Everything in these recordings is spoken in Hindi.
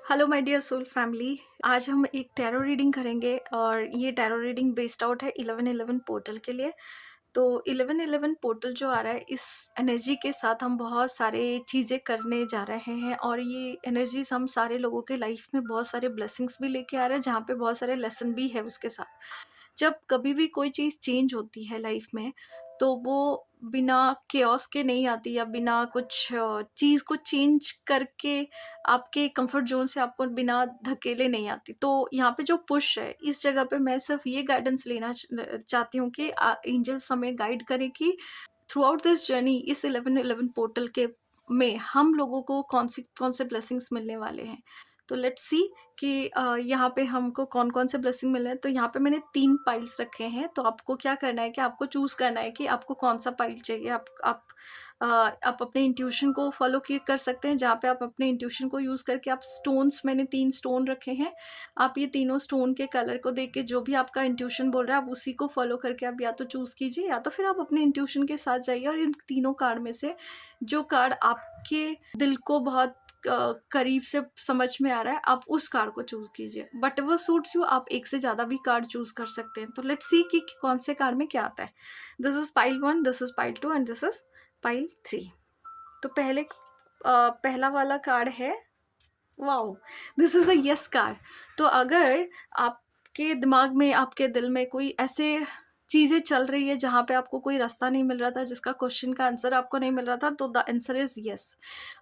Hello my dear soul family. आज हम एक टैरो रीडिंग करेंगे और ये टैरो रीडिंग बेस्ड आउट है 1111 पोर्टल के लिए। तो 1111 पोर्टल जो आ रहा है, इस एनर्जी के साथ हम बहुत सारे चीज़ें करने जा रहे हैं और ये एनर्जीज हम सारे लोगों के लाइफ में बहुत सारे ब्लेसिंग्स भी लेके आ रहे हैं, जहाँ पे बहुत सारे लेसन भी है उसके साथ। जब कभी भी कोई चीज़ चेंज होती है लाइफ में, तो वो बिना केओस के नहीं आती या बिना कुछ चीज़ को चेंज करके आपके कंफर्ट ज़ोन से आपको बिना धकेले नहीं आती। तो यहाँ पे जो पुश है, इस जगह पे मैं सिर्फ़ ये गाइडेंस लेना चाहती हूँ कि एंजल्स हमें गाइड करें कि थ्रू आउट दिस जर्नी, इस 1111 पोर्टल के में हम लोगों को कौन से ब्लेसिंग्स मिलने वाले हैं। तो लेट्स सी कि यहाँ पे हमको कौन-कौन से ब्लेसिंग मिले हैं। तो यहाँ पे मैंने 3 पाइल्स रखे हैं, तो आपको क्या करना है कि आपको चूज़ करना है कि आपको कौन-सा पाइल चाहिए। आप अपने इंट्यूशन को फ़ॉलो किए कर सकते हैं, जहाँ पे आप अपने इंट्यूशन को यूज़ करके आप स्टोन्स, मैंने 3 स्टोन रखे हैं। आप ये तीनों स्टोन के कलर को देख के जो भी आपका इंट्यूशन बोल रहा है, आप उसी को फ़ॉलो करके आप या तो चूज़ कीजिए, या तो फिर आप अपने इंट्यूशन के साथ जाइए और इन तीनों कार्ड में से जो कार्ड आपके दिल को बहुत करीब से समझ में आ रहा है, आप उस कार्ड को चूज़ कीजिए। व्हाटएवर सूट्स यू, आप एक से ज़्यादा भी कार्ड चूज़ कर सकते हैं। तो लेट्स सी कि कौन से कार्ड में क्या आता है। This is pile 1, this is pile 2 and this is pile 3। तो पहला वाला कार्ड है, wow! This is a yes card. तो अगर आपके दिमाग में, आपके दिल में कोई ऐसे चीज़ें चल रही है जहाँ पे आपको कोई रास्ता नहीं मिल रहा था, जिसका क्वेश्चन का आंसर आपको नहीं मिल रहा था, तो द आंसर इज़ येस।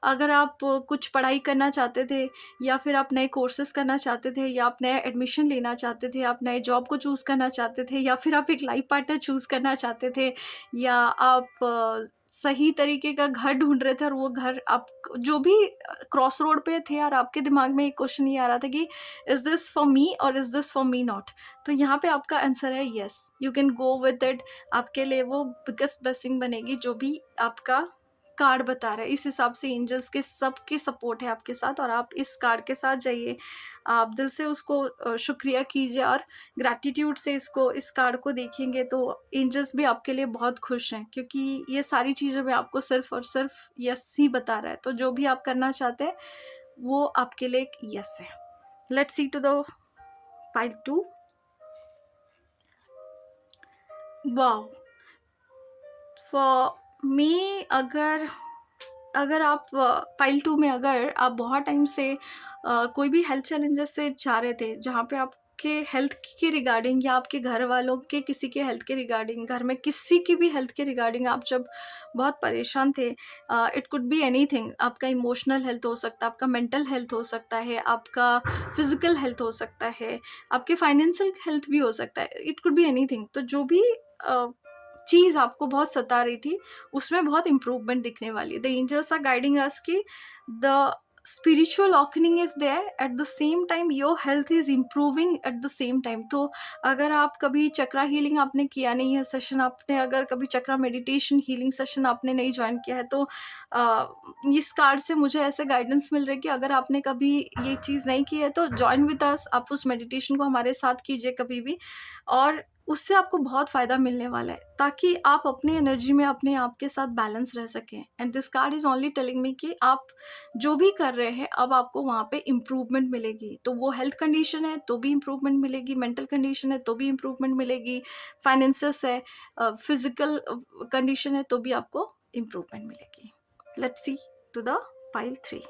अगर आप कुछ पढ़ाई करना चाहते थे, या फिर आप नए कोर्सेज़ करना चाहते थे, या आप नया एडमिशन लेना चाहते थे, आप नए जॉब को चूज़ करना चाहते थे, या फिर आप एक लाइफ़ पार्टनर चूज़ करना चाहते थे, या आप सही तरीके का घर ढूँढ रहे थे और वो घर आप जो भी क्रॉस रोड पे थे और आपके दिमाग में एक क्वेश्चन ये आ रहा था कि इज़ दिस फॉर मी और is this for me not? तो यहाँ पे आपका आंसर है yes, you can go with it. आपके लिए वो बिगेस्ट ब्लेसिंग बनेगी, जो भी आपका कार्ड बता रहा है। इस हिसाब से एंजल्स के सबकी सपोर्ट है आपके साथ, और आप इस कार्ड के साथ जाइए। आप दिल से उसको शुक्रिया कीजिए और ग्रैटिट्यूड से इस कार्ड को देखेंगे, तो एंजल्स भी आपके लिए बहुत खुश हैं, क्योंकि ये सारी चीज़ें में आपको सिर्फ़ और सिर्फ़ यस ही बता रहा है। तो जो भी आप करना चाहते हैं, वो आपके लिए एक यस है। Let's see to the pile 2। Wow! For me, अगर अगर आप पाइल 2 में अगर आप बहुत टाइम से कोई भी हेल्थ चैलेंजेस से जा रहे थे, जहाँ पे आपके हेल्थ के रिगार्डिंग, या आपके घर वालों के किसी के हेल्थ के रिगार्डिंग, घर में किसी की भी हेल्थ के रिगार्डिंग आप जब बहुत परेशान थे, इट कुड बी एनीथिंग। आपका इमोशनल हेल्थ हो सकता है, आपका मेंटल हेल्थ हो सकता है, आपका फिजिकल हेल्थ हो सकता है, आपके फाइनेंशियल हेल्थ भी हो सकता है, इट कुड बी एनीथिंग। तो जो भी चीज़ आपको बहुत सता रही थी, उसमें बहुत इम्प्रूवमेंट दिखने वाली है। The angels are guiding us कि the spiritual awakening is there, at the same time your health is improving at the same time. तो अगर आप कभी चक्रा हीलिंग आपने किया नहीं है सेशन, आपने अगर कभी चक्रा मेडिटेशन हीलिंग सेशन आपने नहीं ज्वाइन किया है, तो इस कार्ड से मुझे ऐसे गाइडेंस मिल रही है कि अगर आपने कभी ये चीज़ नहीं की है, तो ज्वाइन विद अस, आप उस मेडिटेशन को हमारे साथ कीजिए कभी भी, और उससे आपको बहुत फ़ायदा मिलने वाला है, ताकि आप अपनी एनर्जी में अपने आप के साथ बैलेंस रह सकें। And this card is only telling me कि आप जो भी कर रहे हैं, अब आपको वहाँ पे इम्प्रूवमेंट मिलेगी। तो वो हेल्थ कंडीशन है तो भी इम्प्रूवमेंट मिलेगी, मेंटल कंडीशन है तो भी इम्प्रूवमेंट मिलेगी, फाइनेंसेस है, फिजिकल कंडीशन है तो भी आपको इम्प्रूवमेंट मिलेगी। Let's see to the pile 3।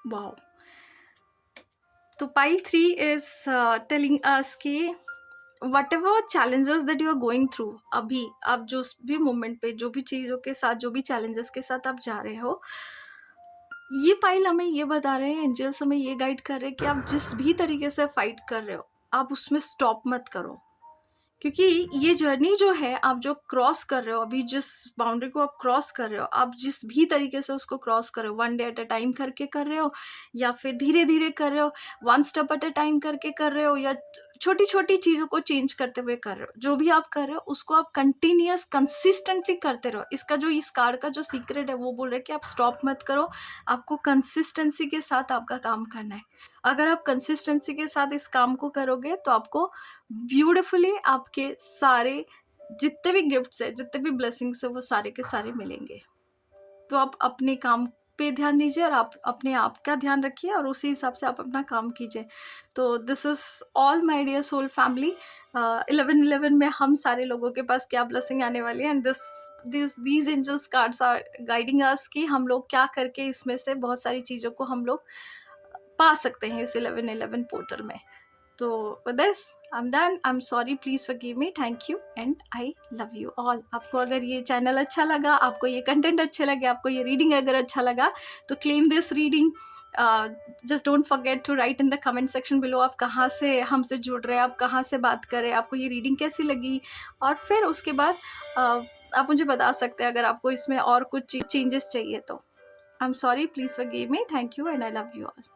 Wow! तो पाइल 3 इज टेलिंग अस कि whatever challenges that you are going through, अभी आप जो भी मोमेंट पे, जो भी चीज़ों के साथ, जो भी चैलेंजेस के साथ आप जा रहे हो, ये पाइल हमें ये बता रहे हैं, एंजल्स हमें ये गाइड कर रहे हैं कि आप जिस भी तरीके से फाइट कर रहे हो, आप उसमें स्टॉप मत करो। क्योंकि ये जर्नी जो है, आप जो क्रॉस कर रहे हो, अभी जिस बाउंड्री को आप क्रॉस कर रहे हो, आप जिस भी तरीके से उसको क्रॉस कर रहे हो, one day at a time करके कर रहे हो, या फिर धीरे धीरे कर रहे हो, one step at a time करके कर रहे हो, या छोटी छोटी चीज़ों को चेंज करते हुए कर रहे हो, जो भी आप कर रहे हो उसको आप कंटिन्यूअस कंसिस्टेंटली करते रहो। इसका जो, इस कार्ड का जो सीक्रेट है, वो बोल रहे हैं कि आप स्टॉप मत करो, आपको कंसिस्टेंसी के साथ आपका काम करना है। अगर आप कंसिस्टेंसी के साथ इस काम को करोगे, तो आपको ब्यूटीफुली आपके सारे जितने भी गिफ्ट्स है, जितने भी ब्लेसिंग्स है, वो सारे के सारे मिलेंगे। तो आप अपने काम पे ध्यान दीजिए और आप अपने आप का ध्यान रखिए और उसी हिसाब से आप अपना काम कीजिए। तो this is all my dear soul family. 11/11 में हम सारे लोगों के पास क्या ब्लेसिंग आने वाली है, and these angels cards are guiding us कि हम लोग क्या करके इसमें से बहुत सारी चीज़ों को हम लोग पा सकते हैं इस 11/11 पोर्टल में। तो with this I'm done. I'm sorry, please forgive me. Thank you and I love you all. आपको अगर ये चैनल अच्छा लगा, आपको ये कंटेंट अच्छे लगे, आपको ये रीडिंग अगर अच्छा लगा, तो claim this reading. Just don't forget to write in the comment section below आप कहाँ से हमसे जुड़ रहे हैं, आप कहाँ से बात कर रहे हैं, आपको ये रीडिंग कैसी लगी, और फिर उसके बाद आप मुझे बता सकते हैं अगर आपको इसमें और कुछ चेंजेस चाहिए तो। I'm sorry, please forgive me. Thank you and I love you all.